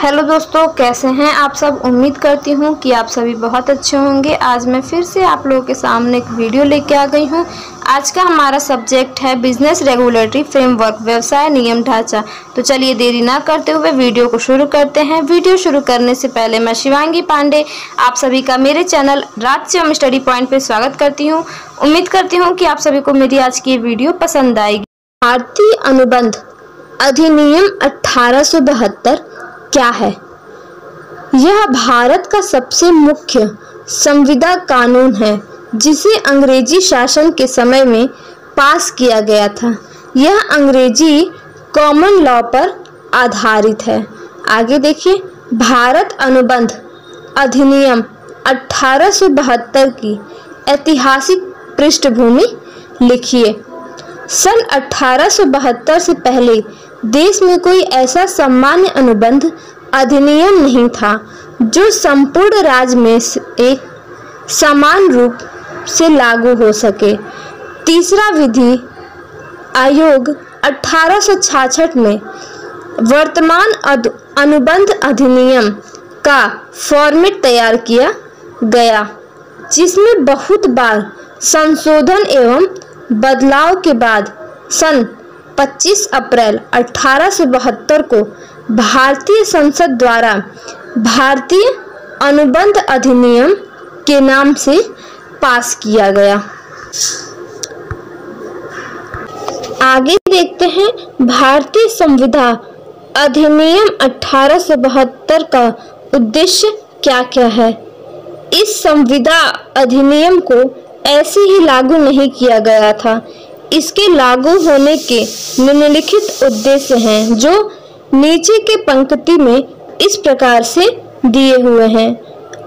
Hello दोस्तों, कैसे हैं आप सब। उम्मीद करती हूँ कि आप सभी बहुत अच्छे होंगे। आज मैं फिर से आप लोगों के सामने एक वीडियो लेके आ गई हूँ। आज का हमारा सब्जेक्ट है बिजनेस रेगुलेटरी फ्रेमवर्क, व्यवसाय नियम ढांचा। तो चलिए देरी ना करते हुए वीडियो को शुरू करते हैं। वीडियो शुरू करने से पहले मैं शिवांगी पांडे आप सभी का मेरे चैनल राजश्याम स्टडी पॉइंट पे स्वागत करती हूँ। उम्मीद करती हूँ कि आप सभी को मेरी आज की वीडियो पसंद आएगी। भारतीय अनुबंध अधिनियम 1872 क्या है? यह भारत का सबसे मुख्य संविदा कानून है जिसे अंग्रेजी शासन के समय में पास किया गया था। यह अंग्रेजी कॉमन लॉ पर आधारित है। आगे देखिए, भारत अनुबंध अधिनियम 1872 की ऐतिहासिक पृष्ठभूमि लिखिए। सन 1872 से पहले देश में कोई ऐसा सामान्य अनुबंध अधिनियम नहीं था जो संपूर्ण राज्य में एक समान रूप से लागू हो सके। तीसरा विधि आयोग 1866 में वर्तमान अनुबंध अधिनियम का फॉर्मेट तैयार किया गया, जिसमें बहुत बार संशोधन एवं बदलाव के बाद सन 25 अप्रैल 1872 को भारतीय संसद द्वारा भारतीय अनुबंध अधिनियम के नाम से पास किया गया। आगे देखते हैं, भारतीय संविदा अधिनियम 1872 का उद्देश्य क्या क्या है। इस संविदा अधिनियम को ऐसे ही लागू नहीं किया गया था। इसके लागू होने के निम्नलिखित उद्देश्य हैं जो नीचे के पंक्ति में इस प्रकार से दिए हुए हैं।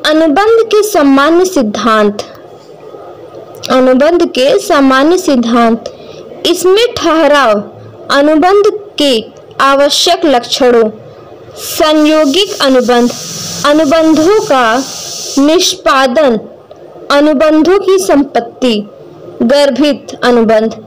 अनुबंध के सामान्य सिद्धांत। अनुबंध के सामान्य सिद्धांत, इसमें ठहराव, अनुबंध के आवश्यक लक्षणों, संयोगिक अनुबंध, अनुबंधों का निष्पादन, अनुबंधों की संपत्ति, गर्भित अनुबंध,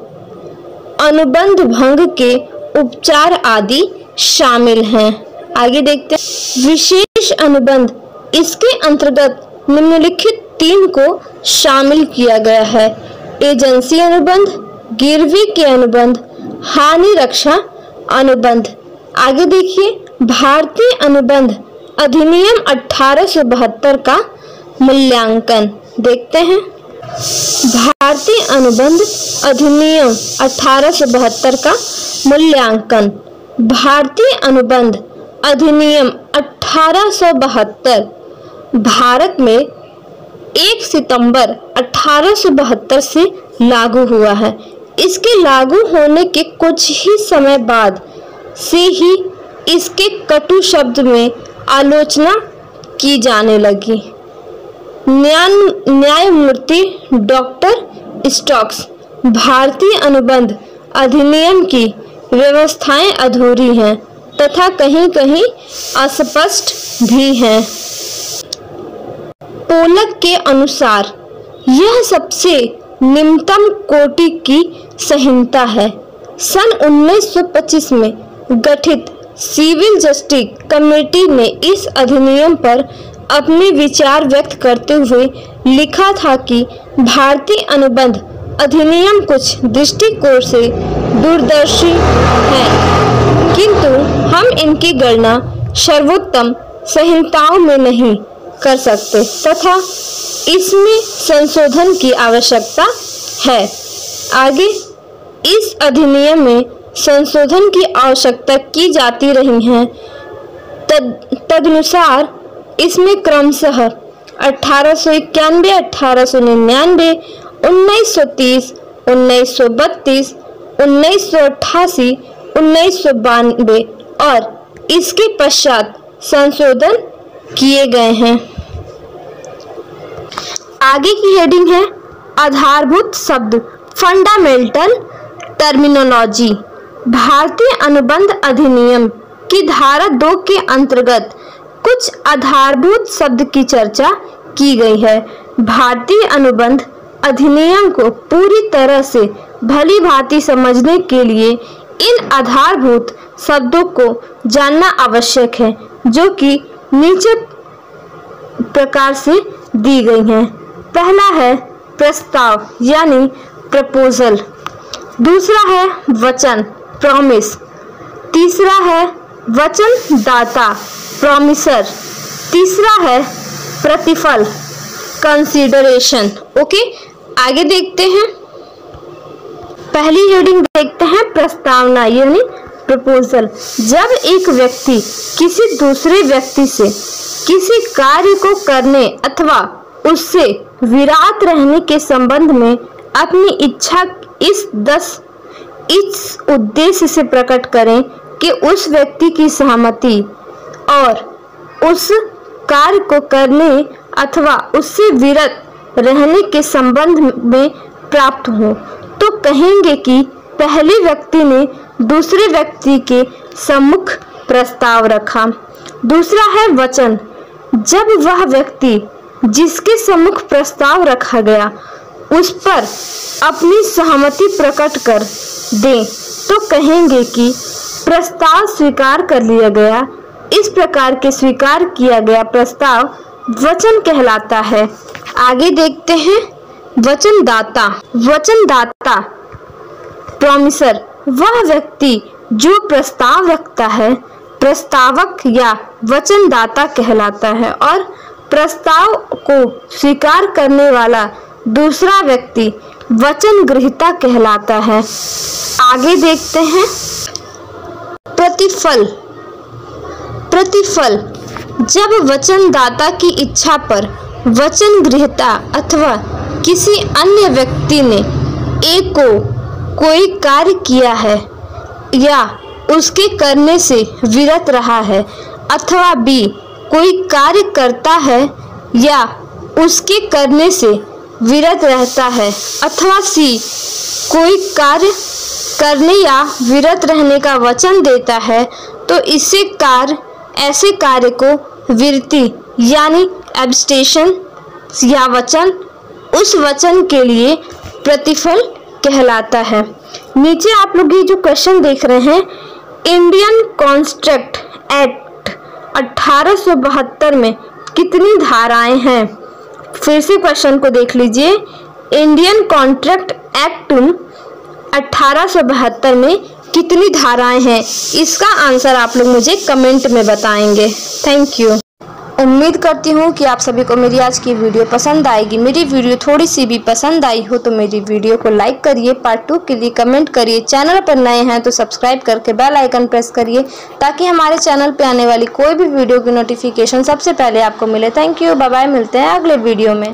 अनुबंध भंग के उपचार आदि शामिल हैं। आगे देखते हैं, विशेष अनुबंध, इसके अंतर्गत निम्नलिखित 3 को शामिल किया गया है। एजेंसी अनुबंध, गिरवी के अनुबंध, हानि रक्षा अनुबंध। आगे देखिए, भारतीय अनुबंध अधिनियम 1872 का मूल्यांकन देखते हैं। भारतीय अनुबंध अधिनियम 1872 का मूल्यांकन। भारतीय अनुबंध अधिनियम 1872 भारत में 1 सितंबर 1872 से लागू हुआ है। इसके लागू होने के कुछ ही समय बाद से ही इसके कटु शब्द में आलोचना की जाने लगी। न्यायमूर्ति डॉक्टर स्टोक्स, भारतीय अनुबंध अधिनियम की व्यवस्थाएं अधूरी हैं तथा कहीं कहीं अस्पष्ट भी हैं। पोलक के अनुसार यह सबसे निम्नतम कोटि की संहिता है। सन 1925 में गठित सिविल जस्टिस कमेटी ने इस अधिनियम पर अपने विचार व्यक्त करते हुए लिखा था कि भारतीय अनुबंध अधिनियम कुछ दृष्टिकोण से दूरदर्शी है, किंतु हम इनकी गणना सर्वोत्तम संहिताओं में नहीं कर सकते तथा इसमें संशोधन की आवश्यकता है। आगे, इस अधिनियम में संशोधन की आवश्यकता की जाती रही है। तदनुसार इसमें क्रमशः 1891, 1899, 1930, 1932, 1988, 1992 और इसके पश्चात संशोधन किए गए हैं। आगे की हेडिंग है आधारभूत शब्द, फंडामेंटल टर्मिनोलॉजी। भारतीय अनुबंध अधिनियम की धारा 2 के अंतर्गत कुछ आधारभूत शब्द की चर्चा की गई है। भारतीय अनुबंध अधिनियम को पूरी तरह से भली भांति समझने के लिए इन आधारभूत शब्दों को जानना आवश्यक है। जो कि नीचे प्रकार से दी गई हैं। पहला है प्रस्ताव यानी प्रपोजल, दूसरा है वचन प्रॉमिस, तीसरा है वचन दाता प्रॉमिसर, तीसरा है प्रतिफल कंसीडरेशन। ओके, आगे देखते हैं। पहली हेडिंग देखते हैं प्रस्तावना यानी प्रपोजल। जब एक व्यक्ति किसी दूसरे व्यक्ति से किसी कार्य को करने अथवा उससे विराट रहने के संबंध में अपनी इच्छा इस उद्देश्य से प्रकट करें कि उस व्यक्ति की सहमति और उस कार्य को करने अथवा उससे विरत रहने के संबंध में प्राप्त हो, तो कहेंगे कि पहले व्यक्ति ने दूसरे व्यक्ति के सम्मुख प्रस्ताव रखा। दूसरा है वचन। जब वह व्यक्ति जिसके सम्मुख प्रस्ताव रखा गया उस पर अपनी सहमति प्रकट कर दे, तो कहेंगे कि प्रस्ताव स्वीकार कर लिया गया। इस प्रकार के स्वीकार किया गया प्रस्ताव वचन कहलाता है। आगे देखते हैं वचनदाता। वचनदाता प्रॉमिसर वह व्यक्ति जो प्रस्ताव रखता है, प्रस्तावक या वचनदाता कहलाता है, और प्रस्ताव को स्वीकार करने वाला दूसरा व्यक्ति वचन ग्रहीता कहलाता है। आगे देखते हैं प्रतिफल। प्रतिफल जब वचनदाता की इच्छा पर वचन ग्रहीता अथवा किसी अन्य व्यक्ति ने ए को कोई कार्य किया है या उसके करने से विरत रहा है, अथवा बी कोई कार्य करता है या उसके करने से विरत रहता है, अथवा सी कोई कार्य करने या विरत रहने का वचन देता है, तो ऐसे कार्य को विरति यानी एब्स्टेशन या वचन उस वचन के लिए प्रतिफल कहलाता है। नीचे आप लोग ये जो क्वेश्चन देख रहे हैं, इंडियन कॉन्ट्रैक्ट एक्ट 1872 में कितनी धाराएं हैं? फिर से क्वेश्चन को देख लीजिए। इंडियन कॉन्ट्रैक्ट एक्ट 1872 में कितनी धाराएं हैं? इसका आंसर आप लोग मुझे कमेंट में बताएंगे। Thank you. उम्मीद करती हूँ कि आप सभी को मेरी आज की वीडियो पसंद आएगी। मेरी वीडियो थोड़ी सी भी पसंद आई हो तो मेरी वीडियो को लाइक करिए, पार्ट 2 के लिए कमेंट करिए, चैनल पर नए हैं तो सब्सक्राइब करके बेल आइकन प्रेस करिए ताकि हमारे चैनल पे आने वाली कोई भी वीडियो की नोटिफिकेशन सबसे पहले आपको मिले। थैंक यू, बाय बाय, मिलते हैं अगले वीडियो में।